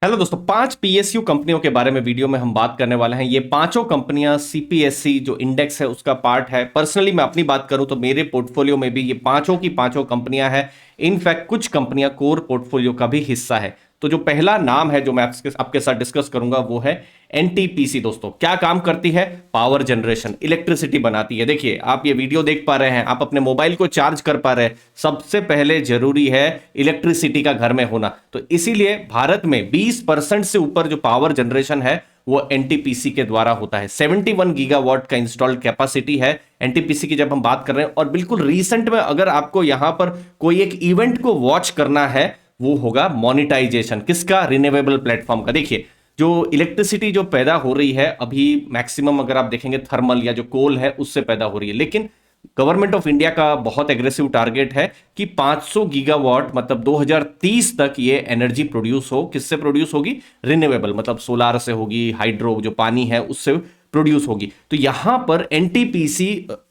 Hello दोस्तों, 5 PSU कंपनियों के बारे में वीडियो में हम बात करने वाले हैं। ये पांचों कंपनियां सीपीएससी जो इंडेक्स है उसका पार्ट है। पर्सनली मैं अपनी बात करूं तो मेरे पोर्टफोलियो में भी ये पांचों की पांचों कंपनियां हैं। इनफैक्ट कुछ कंपनियां कोर पोर्टफोलियो का भी हिस्सा है। तो जो पहला नाम है जो मैं आपके साथ डिस्कस करूंगा वो है एनटीपीसी। दोस्तों, क्या काम करती है? पावर जनरेशन, इलेक्ट्रिसिटी बनाती है। देखिए, आप ये वीडियो देख पा रहे हैं, आप अपने मोबाइल को चार्ज कर पा रहे हैं। सबसे पहले जरूरी है इलेक्ट्रिसिटी का घर में होना। तो इसीलिए भारत में 20% से ऊपर जो पावर जनरेशन है वो एनटीपीसी के द्वारा होता है। 71 गीगावाट का इंस्टॉल्ड कैपेसिटी है एनटीपीसी की जब हम बात कर रहे हैं। और बिल्कुल रीसेंट में अगर आपको यहां पर कोई एक इवेंट को वॉच करना है वो होगा मोनिटाइजेशन। किसका? रिन्यूएबल प्लेटफॉर्म का। देखिए, जो इलेक्ट्रिसिटी जो पैदा हो रही है अभी मैक्सिमम अगर आप देखेंगे थर्मल या जो कोल है उससे पैदा हो रही है। लेकिन गवर्नमेंट ऑफ इंडिया का बहुत एग्रेसिव टारगेट है कि 500 गीगावाट मतलब 2030 तक ये एनर्जी प्रोड्यूस हो। किससे प्रोड्यूस होगी? रिन्यूएबल मतलब सोलार से होगी, हाइड्रो जो पानी है उससे प्रोड्यूस होगी। तो यहां पर एनटीपीसी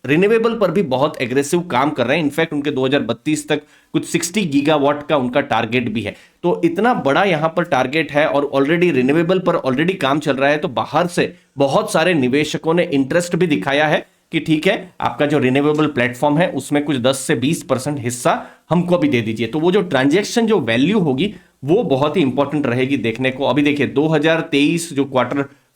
रिन्यूएबल पर भी बहुत एग्रेसिव काम कर रहे हैं। इनफैक्ट उनके 2032 तक कुछ 60 गीगावाट का उनका टारगेट भी है। तो इतना बड़ा यहां पर टारगेट है और ऑलरेडी रिन्यूएबल पर ऑलरेडी काम चल रहा है। तो बाहर से बहुत सारे निवेशकों ने इंटरेस्ट भी दिखाया है कि ठीक है, आपका जो रिन्यूएबल प्लेटफॉर्म है उसमें कुछ 10 से 20% हिस्सा हमको भी दे दीजिए। तो वो जो ट्रांजैक्शन जो वैल्यू होगी वो बहुत ही इंपॉर्टेंट रहेगी देखने को। अभी देखिए 2023 जो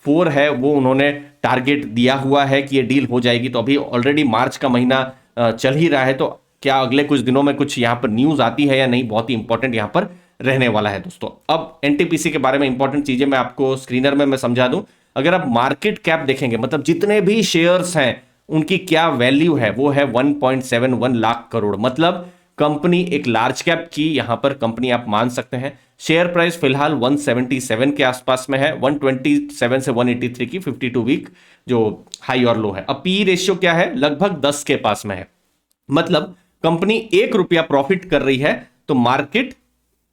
Q4 है वो उन्होंने टारगेट दिया हुआ है कि ये डील हो जाएगी। तो अभी ऑलरेडी मार्च का महीना चल ही रहा है। तो क्या अगले कुछ दिनों में कुछ यहां पर न्यूज आती है या नहीं, बहुत ही इंपॉर्टेंट यहां पर रहने वाला है दोस्तों। अब एनटीपीसी के बारे में इंपॉर्टेंट चीजें मैं आपको स्क्रीनर में मैं समझा दूं। अगर आप मार्केट कैप देखेंगे मतलब जितने भी शेयर्स हैं उनकी क्या वैल्यू है वो है 1.71 लाख करोड़। मतलब कंपनी एक लार्ज कैप की यहां पर कंपनी आप मान सकते हैं। शेयर प्राइस फिलहाल 177 के आसपास में है, 127 से 183 की 52 वीक जो हाई और लो है। अब पी रेशियो क्या है? लगभग 10 के पास में है। मतलब कंपनी 1 रुपया प्रॉफिट कर रही है तो मार्केट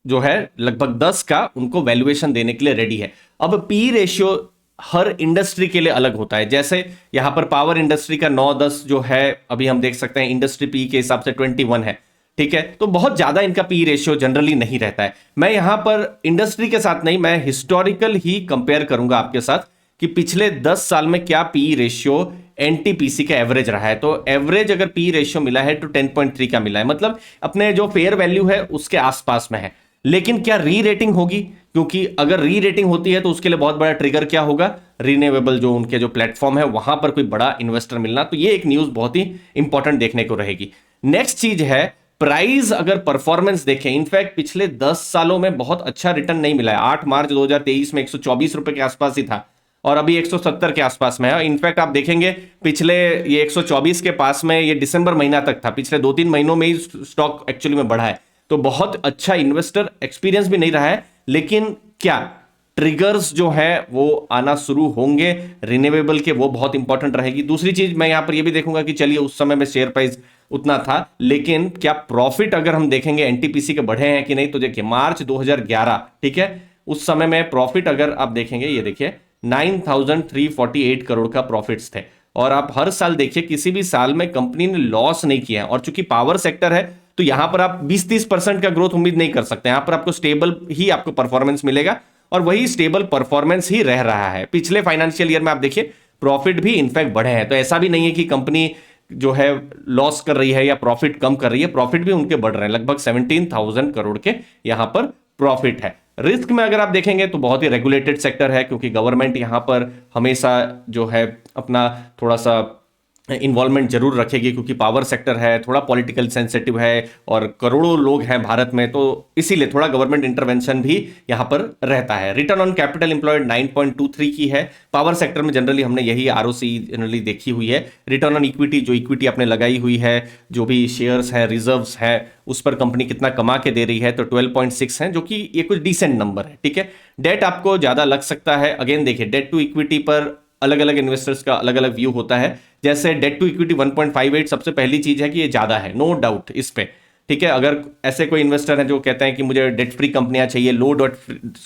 जो है लगभग 10 का उनको वैल्यूएशन देने के लिए रेडी है। अब पी रेशियो हर इंडस्ट्री के लिए अलग होता है। जैसे यहां पर पावर इंडस्ट्री का 9-10 जो है अभी हम देख सकते हैं, इंडस्ट्री पी के हिसाब से 21 है। ठीक है, तो बहुत ज्यादा इनका पी रेशियो जनरली नहीं रहता है। मैं यहां पर इंडस्ट्री के साथ नहीं, मैं हिस्टोरिकल ही कंपेयर करूंगा आपके साथ कि पिछले 10 साल में क्या पी रेशियो एनटीपीसी का एवरेज रहा है। तो एवरेज अगर पी रेशियो मिला है तो 10.3 का मिला है, मतलब अपने जो फेयर वैल्यू है उसके आसपास में है। लेकिन क्या री रेटिंग होगी? क्योंकि अगर री रेटिंग होती है तो उसके लिए बहुत बड़ा ट्रिगर क्या होगा? रिन्यूएबल जो उनके जो प्लेटफॉर्म है वहां पर कोई बड़ा इन्वेस्टर मिलना। तो ये एक न्यूज बहुत ही इंपॉर्टेंट देखने को रहेगी। नेक्स्ट चीज है प्राइस। अगर परफॉर्मेंस देखें, इनफैक्ट पिछले 10 सालों में बहुत अच्छा रिटर्न नहीं मिला है। 8 मार्च 2023 में 124 रुपए के आसपास ही था और अभी 170 के आसपास में है। इनफैक्ट आप देखेंगे पिछले ये 124 के पास में ये दिसंबर महीना तक था। पिछले 2-3 महीनों में ही स्टॉक एक्चुअली में बढ़ा है। तो बहुत अच्छा इन्वेस्टर एक्सपीरियंस भी नहीं रहा है। लेकिन क्या ट्रिगर्स जो है वो आना शुरू होंगे रिन्यूएबल के, वो बहुत इंपॉर्टेंट रहेगी। दूसरी चीज मैं यहां पर ये भी देखूंगा कि चलिए उस समय में शेयर प्राइस उतना था लेकिन क्या प्रॉफिट अगर हम देखेंगे एनटीपीसी के बढ़े हैं कि नहीं। तो देखिए मार्च 2011, ठीक है, उस समय में प्रॉफिट अगर आप देखेंगे, ये देखिए 9,348 करोड़ का प्रॉफिट्स थे। और आप हर साल देखिए किसी भी साल में कंपनी ने लॉस नहीं किया है। और चूंकि पावर सेक्टर है तो यहां पर आप 20-30% का ग्रोथ उम्मीद नहीं कर सकते। यहां पर आपको स्टेबल ही आपको परफॉर्मेंस मिलेगा और वही स्टेबल परफॉर्मेंस ही रह रहा है। पिछले फाइनेंशियल ईयर में आप देखिए प्रॉफिट भी इनफैक्ट बढ़े हैं। तो ऐसा भी नहीं है कि कंपनी जो है लॉस कर रही है या प्रॉफिट कम कर रही है, प्रॉफिट भी उनके बढ़ रहे हैं। लगभग 17,000 करोड़ के यहां पर प्रॉफिट है। रिस्क में अगर आप देखेंगे तो बहुत ही रेगुलेटेड सेक्टर है क्योंकि गवर्नमेंट यहां पर हमेशा जो है अपना थोड़ा सा इन्वॉल्वमेंट जरूर रखेगी क्योंकि पावर सेक्टर है, थोड़ा पॉलिटिकल सेंसिटिव है और करोड़ों लोग हैं भारत में। तो इसीलिए थोड़ा गवर्नमेंट इंटरवेंशन भी यहां पर रहता है। रिटर्न ऑन कैपिटल एम्प्लॉयड 9.23 की है। पावर सेक्टर में जनरली हमने यही आरओसी जनरली देखी हुई है। रिटर्न ऑन इक्विटी, जो इक्विटी आपने लगाई हुई है, जो भी शेयर्स है, रिजर्व्स है, उस पर कंपनी कितना कमा के दे रही है, तो 12.6 है, जो कि ये कुछ डिसेंट नंबर है। ठीक है, डेट आपको ज्यादा लग सकता है। अगेन देखिए डेट टू इक्विटी पर अलग अलग इन्वेस्टर्स का अलग अलग व्यू होता है। जैसे डेट टू इक्विटी 1.58 सबसे पहली चीज है कि ये ज्यादा है, नो डाउट इस पे। ठीक है, अगर ऐसे कोई इन्वेस्टर है जो कहते हैं कि मुझे डेट फ्री कंपनियां चाहिए, लो डेट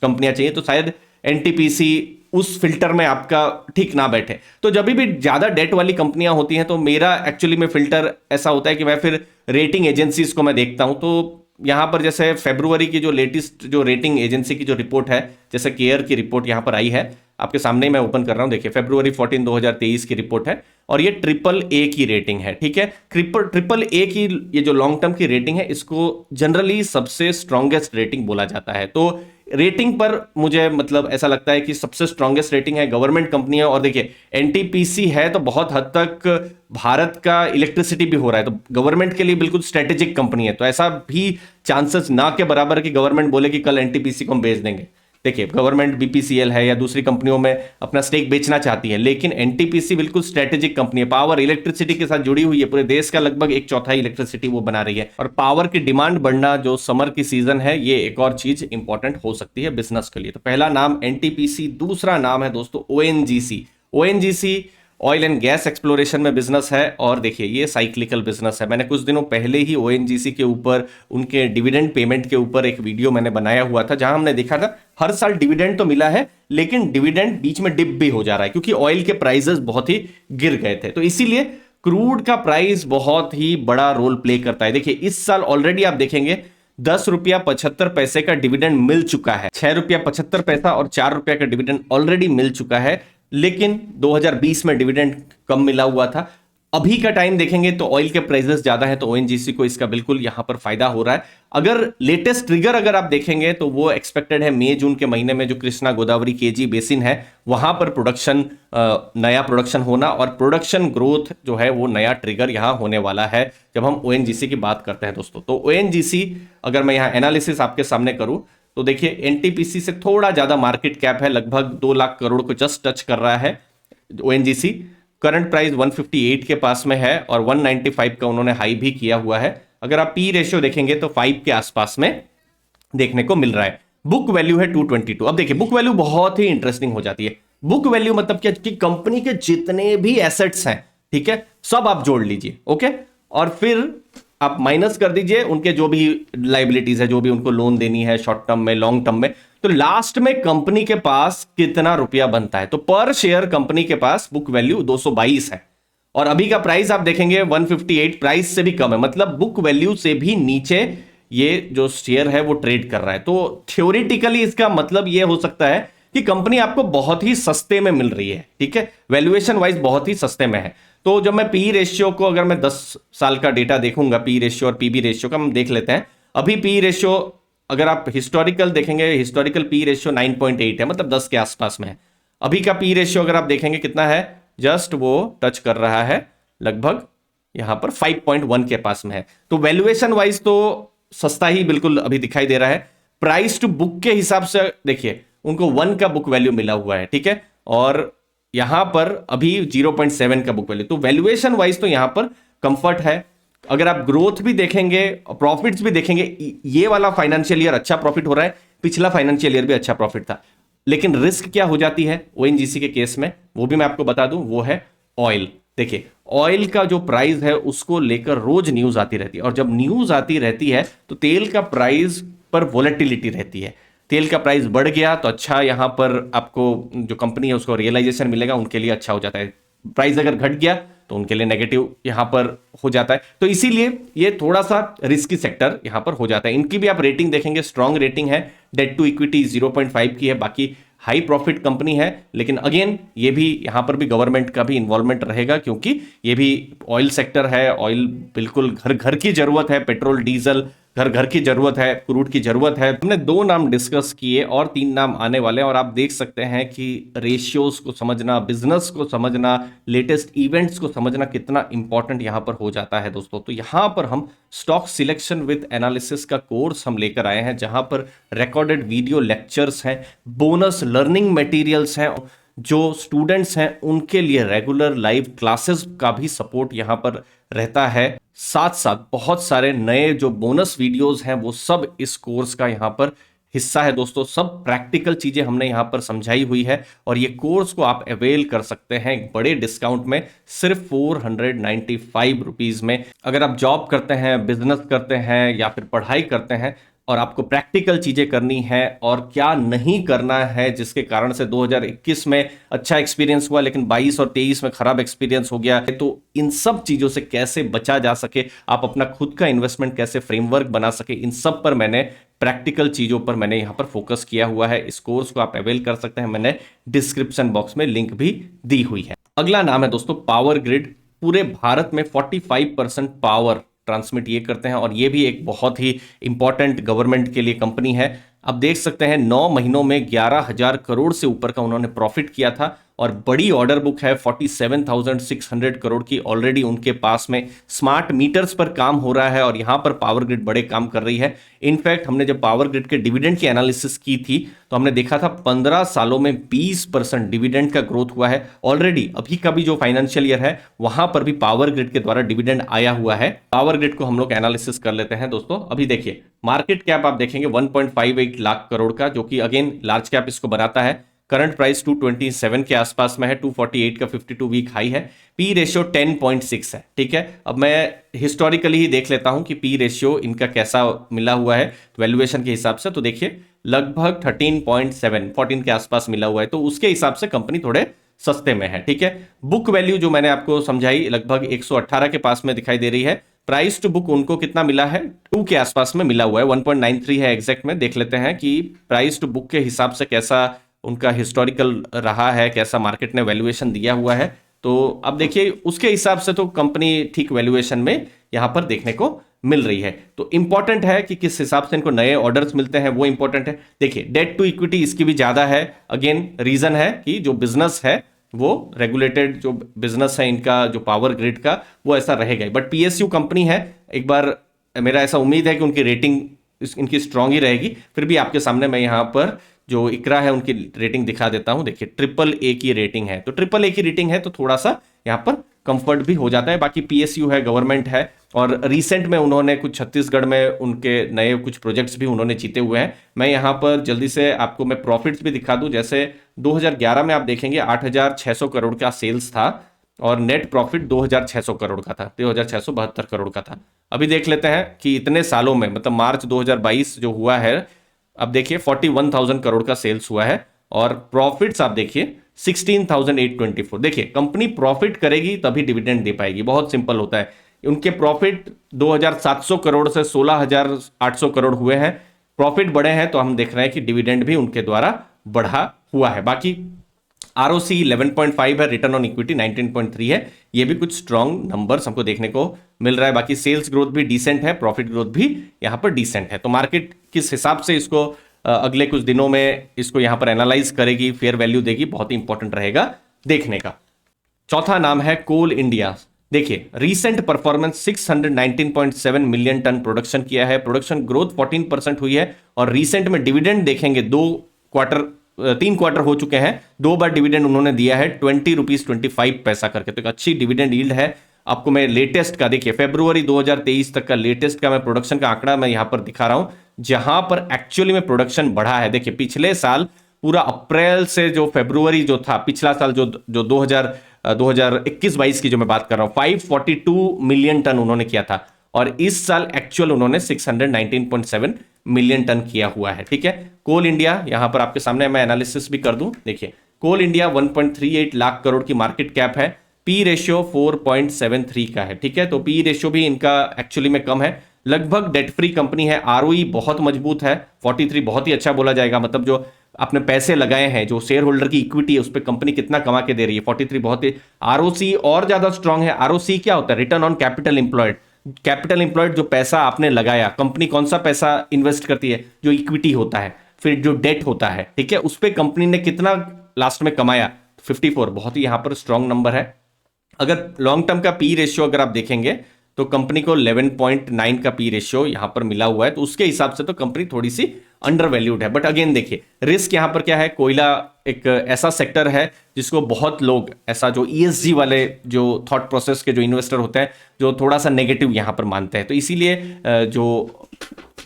कंपनियां चाहिए, तो शायद एनटीपीसी उस फिल्टर में आपका ठीक ना बैठे। तो जब भी ज्यादा डेट वाली कंपनियां होती हैं तो मेरा एक्चुअली में फिल्टर ऐसा होता है कि मैं फिर रेटिंग एजेंसीज को मैं देखता हूं। तो यहां पर जैसे फरवरी की जो लेटेस्ट जो रेटिंग एजेंसी की जो रिपोर्ट है, जैसे केयर की रिपोर्ट यहां पर आई है, आपके सामने ही मैं ओपन कर रहा हूं, देखिए फरवरी 14 2023 की रिपोर्ट है और ये ट्रिपल ए की रेटिंग है। ठीक है, ट्रिपल ए की ये जो लॉन्ग टर्म की रेटिंग है, इसको जनरली सबसे स्ट्रांगेस्ट रेटिंग बोला जाता है। तो रेटिंग पर मुझे मतलब ऐसा लगता है कि सबसे स्ट्रांगेस्ट रेटिंग है, गवर्नमेंट कंपनी है। और देखिए एनटीपीसी है तो बहुत हद तक भारत का इलेक्ट्रिसिटी भी हो रहा है, तो गवर्नमेंट के लिए बिल्कुल स्ट्रेटेजिक कंपनी है। तो ऐसा भी चांसेस ना के बराबर कि गवर्नमेंट बोले कि कल एनटीपीसी को हम बेच देंगे। देखिए गवर्नमेंट बीपीसीएल है या दूसरी कंपनियों में अपना स्टेक बेचना चाहती है, लेकिन एनटीपीसी बिल्कुल स्ट्रेटेजिक कंपनी है, पावर इलेक्ट्रिसिटी के साथ जुड़ी हुई है, पूरे देश का लगभग 1/4 इलेक्ट्रिसिटी वो बना रही है। और पावर की डिमांड बढ़ना, जो समर की सीजन है, ये एक और चीज इंपॉर्टेंट हो सकती है बिजनेस के लिए। तो पहला नाम एनटीपीसी, दूसरा नाम है दोस्तों ONGC. ONGC oil and gas exploration में बिजनेस है और देखिए ये साइक्लिकल बिजनेस है। मैंने कुछ दिनों पहले ही ओएनजीसी के ऊपर, उनके डिविडेंड पेमेंट के ऊपर एक वीडियो मैंने बनाया हुआ था, जहां हमने देखा था हर साल डिविडेंड तो मिला है, लेकिन डिविडेंड बीच में डिप भी हो जा रहा है क्योंकि ऑयल के प्राइसेस बहुत ही गिर गए थे। तो इसीलिए क्रूड का प्राइस बहुत ही बड़ा रोल प्ले करता है। देखिए इस साल ऑलरेडी आप देखेंगे 10 रुपया 75 पैसे का डिविडेंड मिल चुका है, 6 रुपया 75 पैसा और 4 रुपया का डिविडेंड ऑलरेडी मिल चुका है। लेकिन 2020 में डिविडेंड कम मिला हुआ था। अभी का टाइम देखेंगे तो ऑयल के प्राइसेस ज्यादा है, तो ओएनजीसी को इसका बिल्कुल यहां पर फायदा हो रहा है। अगर लेटेस्ट ट्रिगर अगर आप देखेंगे तो वो एक्सपेक्टेड है मई जून के महीने में, जो कृष्णा गोदावरी केजी बेसिन है वहां पर प्रोडक्शन, नया प्रोडक्शन होना और प्रोडक्शन ग्रोथ जो है वो नया ट्रिगर यहां होने वाला है जब हम ओएनजीसी की बात करते हैं दोस्तों। तो ओएनजीसी अगर मैं यहां एनालिसिस आपके सामने करूं तो देखिए एनटीपीसी से थोड़ा ज्यादा मार्केट कैप है, लगभग 2 लाख करोड़ को जस्ट टच कर रहा है ओएनजीसी। करंट प्राइस 158 के पास में है और 195 का उन्होंने हाई भी किया हुआ है। अगर आप पी रेशियो देखेंगे तो 5 के आसपास में देखने को मिल रहा है। बुक वैल्यू है 222। अब देखिए बुक वैल्यू बहुत ही इंटरेस्टिंग हो जाती है। बुक वैल्यू मतलब क्या, कि कंपनी के जितने भी एसेट्स हैं, ठीक है, सब आप जोड़ लीजिए, ओके, और फिर आप माइनस कर दीजिए उनके जो भी लाइबिलिटीज है, जो भी उनको लोन देनी है शॉर्ट टर्म में, लॉन्ग टर्म में, तो लास्ट में कंपनी के पास कितना रुपया बनता है। तो पर शेयर कंपनी के पास बुक वैल्यू 222 है और अभी का प्राइस आप देखेंगे 158, प्राइस से भी कम है, मतलब बुक वैल्यू से भी नीचे ये जो शेयर है वो ट्रेड कर रहा है। तो थ्योरेटिकली इसका मतलब ये हो सकता है कि कंपनी आपको बहुत ही सस्ते में मिल रही है, ठीक है, वैल्यूएशन वाइज बहुत ही सस्ते में है। तो जब मैं पी रेशियो को, अगर मैं 10 साल का डेटा देखूंगा, पी रेशियो और पीबी रेशियो का हम देख लेते हैं। अभी पी रेशियो अगर आप हिस्टोरिकल देखेंगे, हिस्टोरिकल पी रेशियो 9.8 है, मतलब 10 के आसपास में है। अभी का पी रेशियो अगर आप देखेंगे कितना है, जस्ट वो टच कर रहा है लगभग यहां पर 5.1 के पास में है। तो वैल्यूएशन वाइज तो सस्ता ही बिल्कुल अभी दिखाई दे रहा है। प्राइस टू बुक के हिसाब से देखिए उनको 1 का बुक वैल्यू मिला हुआ है, ठीक है, और यहां पर अभी 0.7 का बुक वैल्यू। तो वैल्यूएशन वाइज तो यहां पर कंफर्ट है। अगर आप ग्रोथ भी देखेंगे, प्रॉफिट्स भी देखेंगे, ये वाला फाइनेंशियल ईयर अच्छा प्रॉफिट हो रहा है, पिछला फाइनेंशियल ईयर भी अच्छा प्रॉफिट था। लेकिन रिस्क क्या हो जाती है ओएनजीसी के केस में, वो भी मैं आपको बता दूं, वो है ऑयल। देखिए ऑयल का जो प्राइस है उसको लेकर रोज न्यूज आती रहती है, और जब न्यूज आती रहती है तो तेल का प्राइस पर वोलेटिलिटी रहती है। तेल का प्राइस बढ़ गया तो अच्छा, यहां पर आपको जो कंपनी है उसको रियलाइजेशन मिलेगा, उनके लिए अच्छा हो जाता है। प्राइस अगर घट गया तो उनके लिए नेगेटिव यहां पर हो जाता है। तो इसीलिए ये थोड़ा सा रिस्की सेक्टर यहां पर हो जाता है। इनकी भी आप रेटिंग देखेंगे, स्ट्रॉन्ग रेटिंग है, डेट टू इक्विटी 0.5 की है, बाकी हाई प्रॉफिट कंपनी है। लेकिन अगेन ये भी यहां पर भी गवर्नमेंट का भी इन्वॉल्वमेंट रहेगा, क्योंकि ये भी ऑयल सेक्टर है। ऑयल बिल्कुल घर घर की जरूरत है, पेट्रोल डीजल घर घर की जरूरत है, क्रूड की जरूरत है। हमने 2 नाम डिस्कस किए और 3 नाम आने वाले हैं, और आप देख सकते हैं कि रेशियोज को समझना, बिजनेस को समझना, लेटेस्ट इवेंट्स को समझना कितना इंपॉर्टेंट यहां पर हो जाता है दोस्तों। तो यहां पर हम स्टॉक सिलेक्शन विद एनालिसिस का कोर्स हम लेकर आए हैं, जहां पर रिकॉर्डेड वीडियो लेक्चर्स हैं, बोनस लर्निंग मटेरियल्स हैं, जो स्टूडेंट्स हैं उनके लिए रेगुलर लाइव क्लासेस का भी सपोर्ट यहां पर रहता है। साथ साथ बहुत सारे नए जो बोनस वीडियोस हैं वो सब इस कोर्स का यहां पर हिस्सा है दोस्तों। सब प्रैक्टिकल चीजें हमने यहां पर समझाई हुई है, और ये कोर्स को आप अवेल कर सकते हैं एक बड़े डिस्काउंट में, सिर्फ 495 रुपीज में। अगर आप जॉब करते हैं, बिजनेस करते हैं या फिर पढ़ाई करते हैं, और आपको प्रैक्टिकल चीजें करनी है और क्या नहीं करना है, जिसके कारण से 2021 में अच्छा एक्सपीरियंस हुआ लेकिन 22 और 23 में खराब एक्सपीरियंस हो गया है। तो इन सब चीजों से कैसे बचा जा सके, आप अपना खुद का इन्वेस्टमेंट कैसे फ्रेमवर्क बना सके, इन सब पर मैंने प्रैक्टिकल चीजों पर मैंने यहां पर फोकस किया हुआ है। इस कोर्स को आप अवेल कर सकते हैं, मैंने डिस्क्रिप्शन बॉक्स में लिंक भी दी हुई है। अगला नाम है दोस्तों पावर ग्रिड। पूरे भारत में 45% पावर ट्रांसमिट ये करते हैं और ये भी एक बहुत ही इंपॉर्टेंट गवर्नमेंट के लिए कंपनी है। अब देख सकते हैं 9 महीनों में 11,000 करोड़ से ऊपर का उन्होंने प्रॉफिट किया था और बड़ी ऑर्डर बुक है 47,600 करोड़ की ऑलरेडी उनके पास में। स्मार्ट मीटर्स पर काम हो रहा है और यहां पर पावर ग्रिड बड़े काम कर रही है। इनफैक्ट हमने जब पावर ग्रिड के डिविडेंड की एनालिसिस की थी तो हमने देखा था 15 सालों में 20% डिविडेंड का ग्रोथ हुआ है। ऑलरेडी अभी का भी जो फाइनेंशियल ईयर है वहां पर भी पावर ग्रिड के द्वारा डिविडेंड आया हुआ है। पावर ग्रिड को हम लोग एनालिसिस कर लेते हैं दोस्तों। अभी देखिए मार्केट कैप आप देखेंगे 1.58 लाख करोड़ का, जो कि अगेन लार्ज कैप इसको बनाता है। करंट प्राइस 227 के आसपास में है, 248 का 52 वीक हाई है। पी रेशियो 10.6 है। ठीक है, अब मैं हिस्टोरिकली ही देख लेता हूं कि पी रेशियो इनका कैसा मिला हुआ है वैल्यूएशन के हिसाब से। तो देखिए लगभग 13.7 14 के आसपास मिला हुआ है, तो उसके हिसाब से कंपनी थोड़े सस्ते में है। ठीक है, बुक वैल्यू जो मैंने आपको समझाई लगभग 118 के पास में दिखाई दे रही है। प्राइस टू बुक उनको कितना मिला है, 2 के आसपास में मिला हुआ है, 1.93 है एग्जैक्ट में। देख लेते हैं कि प्राइस टू बुक के हिसाब से कैसा उनका हिस्टोरिकल रहा है, कैसा मार्केट ने वैल्यूएशन दिया हुआ है। तो अब देखिए उसके हिसाब से तो कंपनी ठीक वैल्यूएशन में यहां पर देखने को मिल रही है। तो इंपॉर्टेंट है कि किस हिसाब से इनको नए ऑर्डर्स मिलते हैं, वो इंपॉर्टेंट है। देखिए डेट टू इक्विटी इसकी भी ज्यादा है। अगेन रीजन है कि जो बिजनेस है वो रेगुलेटेड जो बिजनेस है इनका, जो पावर ग्रिड का, वो ऐसा रहेगा। बट पीएसयू कंपनी है, एक बार मेरा ऐसा उम्मीद है कि उनकी रेटिंग इनकी स्ट्रांग ही रहेगी। फिर भी आपके सामने मैं यहां पर जो इकरा है उनकी रेटिंग दिखा देता हूं। देखिए AAA की रेटिंग है, तो AAA की रेटिंग है तो थोड़ा सा यहां पर कंफर्ट भी हो जाता है। बाकी पीएसयू है, गवर्नमेंट है, और रिसेंट में उन्होंने कुछ छत्तीसगढ़ में उनके नए कुछ प्रोजेक्ट्स भी उन्होंने जीते हुए हैं। मैं यहां पर जल्दी से आपको मैं प्रॉफिट्स भी दिखा दूं। जैसे 2011 में आप देखेंगे 8,600 करोड़ का सेल्स था और नेट प्रॉफिट 2,600 करोड़ का था, 2,672 करोड़ का था। अभी देख लेते हैं कि इतने सालों में, मतलब मार्च 2022 जो हुआ है, अब देखिए 41,000 करोड़ का सेल्स हुआ है और प्रॉफिट्स आप देखिए 16,824। देखिए कंपनी प्रॉफिट करेगी तभी डिविडेंड दे पाएगी, बहुत सिंपल होता है। उनके प्रॉफिट 2,700 करोड़ से 16,800 करोड़ हुए हैं। प्रॉफिट बढ़े हैं तो हम देख रहे हैं कि डिविडेंड भी उनके द्वारा बढ़ा हुआ है। बाकी आरओसी 11.5 है, रिटर्न ऑन इक्विटी 19.3 है। ये भी कुछ स्ट्रॉन्ग नंबर्स हमको देखने को मिल रहा है। बाकी सेल्स ग्रोथ भी डिसेंट है, प्रॉफिट ग्रोथ भी यहां पर डिसेंट है। तो मार्केट किस हिसाब से इसको अगले कुछ दिनों में इसको यहां पर एनालाइज करेगी, फेयर वैल्यू देगी, बहुत ही इंपॉर्टेंट रहेगा देखने का। चौथा नाम है कोल इंडिया। देखिए recent performance 619.7 million ton production किया है, प्रोडक्शन ग्रोथ 14% हुई है और रीसेंट में डिविडेंड देखेंगे 3 क्वार्टर हो चुके हैं, 2 बार डिविडेंड उन्होंने दिया है 20.25 पैसा करके, तो एक अच्छी डिविडेंड यील्ड है। आपको मैं लेटेस्ट का देखिए फरवरी 2023 तक का लेटेस्ट का मैं प्रोडक्शन का आंकड़ा मैं यहां पर दिखा रहा हूं, जहां पर एक्चुअली में प्रोडक्शन बढ़ा है। देखिए पिछले साल पूरा अप्रैल से जो फरवरी जो था, पिछला साल जो 2021-22 की जो मैं बात कर रहा हूं, 542 मिलियन टन उन्होंने किया था और इस साल एक्चुअल उन्होंने 619.7 मिलियन टन किया हुआ है। ठीक है, कोल इंडिया यहां पर आपके सामने मैं एनालिसिस भी कर दूं। देखिए कोल इंडिया 1.38 लाख करोड़ की मार्केट कैप है, पी रेशियो 4.73 का है। ठीक है, तो पी रेशियो भी इनका एक्चुअली में कम है, लगभग डेट फ्री कंपनी है। आरओई बहुत मजबूत है, 43 बहुत ही अच्छा बोला जाएगा। मतलब जो आपने पैसे लगाए हैं, जो शेयर होल्डर की इक्विटी है, उस पर कंपनी कितना कमा के दे रही है, 43 बहुत ही। आरओसी और ज्यादा स्ट्रांग है। आरओसी क्या होता है, return on capital employed. Capital employed जो पैसा आपने लगाया, कंपनी कौन सा पैसा इन्वेस्ट करती है, जो इक्विटी होता है, फिर जो डेट होता है, ठीक है, उस पर कंपनी ने कितना लास्ट में कमाया, 54 बहुत ही यहां पर स्ट्रांग नंबर है। अगर लॉन्ग टर्म का पी रेशियो अगर आप देखेंगे तो कंपनी को 11.9 का पी रेशियो यहां पर मिला हुआ है, तो उसके हिसाब से तो कंपनी थोड़ी सी अंडर वैल्यूड है। बट अगेन देखिए रिस्क यहां पर क्या है, कोयला एक ऐसा सेक्टर है जिसको बहुत लोग, ऐसा जो ईएसजी वाले जो थॉट प्रोसेस के जो इन्वेस्टर होते हैं, जो थोड़ा सा नेगेटिव यहाँ पर मानते हैं। तो इसीलिए जो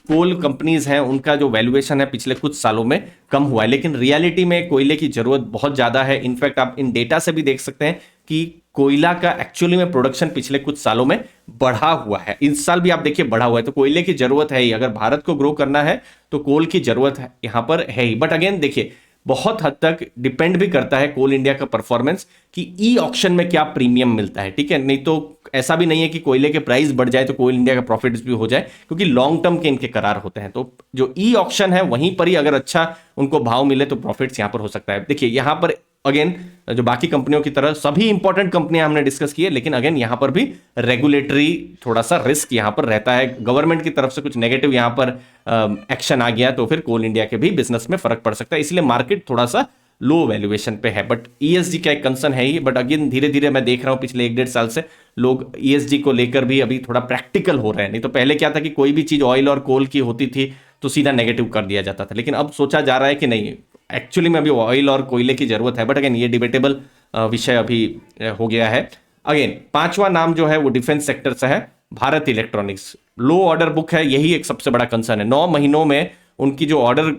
कोल कंपनीज हैं उनका जो वैल्यूएशन है पिछले कुछ सालों में कम हुआ है, लेकिन रियलिटी में कोयले की जरूरत बहुत ज्यादा है। इनफैक्ट आप इन डेटा से भी देख सकते हैं कि कोयला का एक्चुअली में प्रोडक्शन पिछले कुछ सालों में बढ़ा हुआ है। इस साल भी आप देखिए बढ़ा हुआ है। तो कोयले की जरूरत है ही, अगर भारत को ग्रो करना है तो कोल की जरूरत है यहां पर है ही। बट अगेन देखिए, बहुत हद तक डिपेंड भी करता है कोल इंडिया का परफॉर्मेंस कि ई ऑक्शन में क्या प्रीमियम मिलता है, ठीक है। नहीं तो ऐसा भी नहीं है कि कोयले के प्राइस बढ़ जाए तो कोल इंडिया का प्रॉफिट्स भी हो जाए, क्योंकि लॉन्ग टर्म के इनके करार होते हैं। तो जो ई ऑक्शन है वहीं पर ही अगर अच्छा उनको भाव मिले तो प्रॉफिट्स यहां पर हो सकता है। देखिए यहां पर अगेन जो बाकी कंपनियों की तरह सभी इंपॉर्टेंट कंपनियां हमने डिस्कस की है, लेकिन अगेन यहां पर भी रेगुलेटरी थोड़ा सा रिस्क यहां पर रहता है। गवर्नमेंट की तरफ से कुछ नेगेटिव यहां पर एक्शन आ गया तो फिर कोल इंडिया के भी बिजनेस में फर्क पड़ सकता है। इसलिए मार्केट थोड़ा सा लो वैल्यूएशन पे है। बट ईएसजी का एक कंसर्न है ही। बट अगेन धीरे धीरे मैं देख रहा हूं पिछले 1-1.5 साल से लोग ईएसजी को लेकर भी अभी थोड़ा प्रैक्टिकल हो रहे हैं। नहीं तो पहले क्या था कि कोई भी चीज ऑयल और कोल की होती थी तो सीधा नेगेटिव कर दिया जाता था, लेकिन अब सोचा जा रहा है कि नहीं, एक्चुअली में अभी ऑयल और कोयले की जरूरत है। बट अगेन ये डिबेटेबल विषय अभी हो गया है। अगेन पांचवा नाम जो है वो डिफेंस सेक्टर से है, भारत इलेक्ट्रॉनिक्स। लो ऑर्डर बुक है, यही एक सबसे बड़ा कंसर्न है। 9 महीनों में उनकी जो ऑर्डर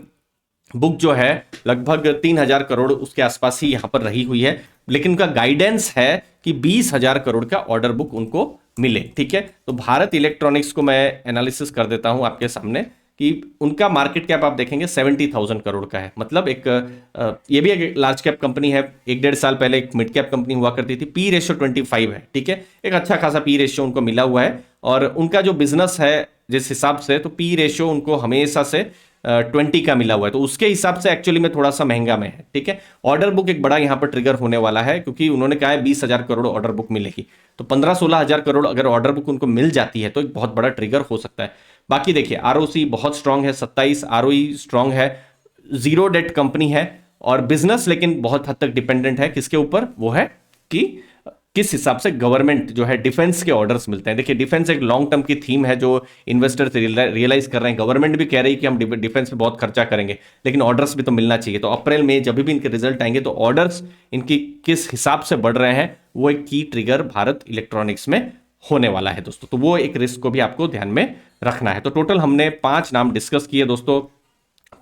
बुक जो है लगभग 3,000 करोड़ उसके आसपास ही यहां पर रही हुई है, लेकिन उनका गाइडेंस है कि 20,000 करोड़ का ऑर्डर बुक उनको मिले, ठीक है। तो भारत इलेक्ट्रॉनिक्स को मैं एनालिसिस कर देता हूं आपके सामने कि उनका मार्केट कैप आप देखेंगे 70,000 करोड़ का है। मतलब ये भी एक लार्ज कैप कंपनी है। 1-1.5 साल पहले एक मिड कैप कंपनी हुआ करती थी। पी रेशियो 25 है, ठीक है। एक अच्छा खासा पी रेशियो उनको मिला हुआ है, और उनका जो बिजनेस है जिस हिसाब से, तो पी रेशियो उनको हमेशा से 20 का मिला हुआ है। तो उसके हिसाब से एक्चुअली में थोड़ा सा महंगा में है, ठीक है। ऑर्डर बुक एक बड़ा यहां पर ट्रिगर होने वाला है, क्योंकि उन्होंने कहा है 20,000 करोड़ ऑर्डर बुक मिलेगी। तो 15-16,000 करोड़ अगर ऑर्डर बुक उनको मिल जाती है तो एक बहुत बड़ा ट्रिगर हो सकता है। बाकी देखिए आरओसी बहुत स्ट्रांग है, 27 आरओई स्ट्रांग है, जीरो डेट कंपनी है, और बिजनेस लेकिन बहुत हद तक डिपेंडेंट है किसके ऊपर, वो है कि किस हिसाब से गवर्नमेंट जो है डिफेंस के ऑर्डर्स मिलते हैं। देखिए डिफेंस एक लॉन्ग टर्म की थीम है जो इन्वेस्टर्स रियलाइज कर रहे हैं। गवर्नमेंट भी कह रही है कि हम डिफेंस पे बहुत खर्चा करेंगे, लेकिन ऑर्डर्स भी तो मिलना चाहिए। तो अप्रैल में जब भी इनके रिजल्ट आएंगे तो ऑर्डर्स इनकी किस हिसाब से बढ़ रहे हैं, वो एक की ट्रिगर भारत इलेक्ट्रॉनिक्स में होने वाला है दोस्तों। तो वो एक रिस्क को भी आपको ध्यान में रखना है। तो टोटल हमने 5 नाम डिस्कस किए दोस्तों।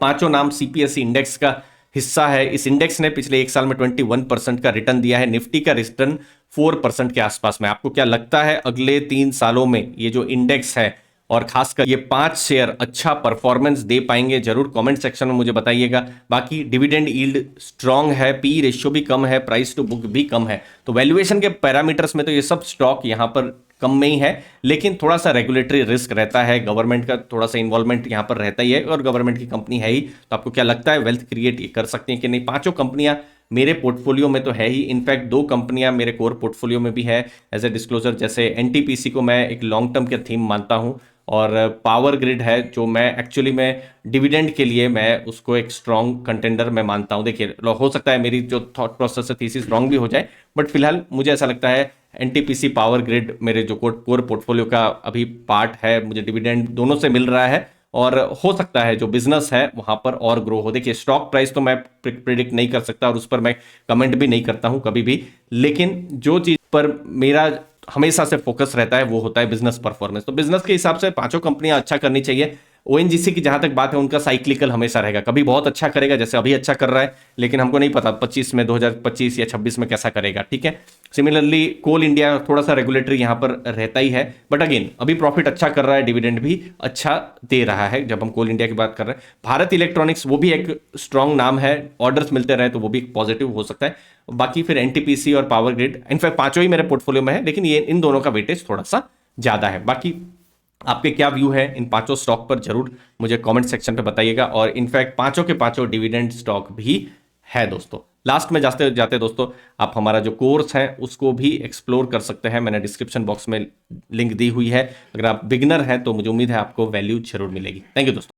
पांचों नाम सीपीएससी इंडेक्स का हिस्सा है। इस इंडेक्स ने पिछले 1 साल में 21% का रिटर्न दिया है। निफ्टी का रिटर्न 4% के आसपास में। आपको क्या लगता है अगले 3 सालों में ये जो इंडेक्स है और खासकर ये 5 शेयर अच्छा परफॉर्मेंस दे पाएंगे? जरूर कमेंट सेक्शन में मुझे बताइएगा। बाकी डिविडेंड यील्ड स्ट्रांग है, पी रेशियो भी कम है, प्राइस टू बुक भी कम है। तो वैल्यूएशन के पैरामीटर्स में तो ये सब स्टॉक यहां पर कम में ही है, लेकिन थोड़ा सा रेगुलेटरी रिस्क रहता है, गवर्नमेंट का थोड़ा सा इन्वॉल्वमेंट यहां पर रहता ही है, और गवर्नमेंट की कंपनी है ही। तो आपको क्या लगता है वेल्थ क्रिएट ये कर सकती हैं कि नहीं? पांचों कंपनियां मेरे पोर्टफोलियो में तो है ही। इनफैक्ट 2 कंपनियां मेरे कोर पोर्टफोलियो में भी है एज ए डिस्क्लोजर। जैसे एनटीपीसी को मैं एक लॉन्ग टर्म के थीम मानता हूं, और पावर ग्रिड है जो मैं एक्चुअली में डिविडेंड के लिए मैं उसको एक स्ट्रॉन्ग कंटेंडर में मानता हूं। देखिए हो सकता है मेरी जो थॉट प्रोसेस है थीसिस रॉन्ग भी हो जाए, बट फिलहाल मुझे ऐसा लगता है एनटीपीसी पावर ग्रिड मेरे जो कोर पोर्टफोलियो का अभी पार्ट है, मुझे डिविडेंड दोनों से मिल रहा है, और हो सकता है जो बिजनेस है वहां पर और ग्रो हो। देखिए स्टॉक प्राइस तो मैं प्रिडिक्ट नहीं कर सकता और उस पर मैं कमेंट भी नहीं करता हूं कभी भी, लेकिन जो चीज पर मेरा हमेशा से फोकस रहता है वो होता है बिजनेस परफॉर्मेंस। तो बिजनेस के हिसाब से पांचों कंपनियां अच्छा करनी चाहिए। ओएनजीसी की जहां तक बात है, उनका साइक्लिकल हमेशा रहेगा, कभी बहुत अच्छा करेगा जैसे अभी अच्छा कर रहा है, लेकिन हमको नहीं पता 2025 या 26 में कैसा करेगा, ठीक है। सिमिलरली कोल इंडिया थोड़ा सा रेगुलेटरी यहां पर रहता ही है, बट अगेन अभी प्रॉफिट अच्छा कर रहा है, डिविडेंड भी अच्छा दे रहा है जब हम कोल इंडिया की बात कर रहे हैं। भारत इलेक्ट्रॉनिक्स वो भी एक स्ट्रांग नाम है, ऑर्डर्स मिलते रहे तो वो भी पॉजिटिव हो सकता है। बाकी फिर एनटीपीसी और पावर ग्रिड, इनफैक्ट पांचों ही मेरे पोर्टफोलियो में है, लेकिन ये इन दोनों का वेटेज थोड़ा सा ज्यादा है। बाकी आपके क्या व्यू है इन पांचों स्टॉक पर, जरूर मुझे कमेंट सेक्शन पे बताइएगा। और इनफैक्ट पांचों के पांचों डिविडेंड स्टॉक भी है दोस्तों। लास्ट में जाते जाते दोस्तों, आप हमारा जो कोर्स है उसको भी एक्सप्लोर कर सकते हैं, मैंने डिस्क्रिप्शन बॉक्स में लिंक दी हुई है। अगर आप बिगिनर हैं तो मुझे उम्मीद है आपको वैल्यू जरूर मिलेगी। थैंक यू दोस्तों।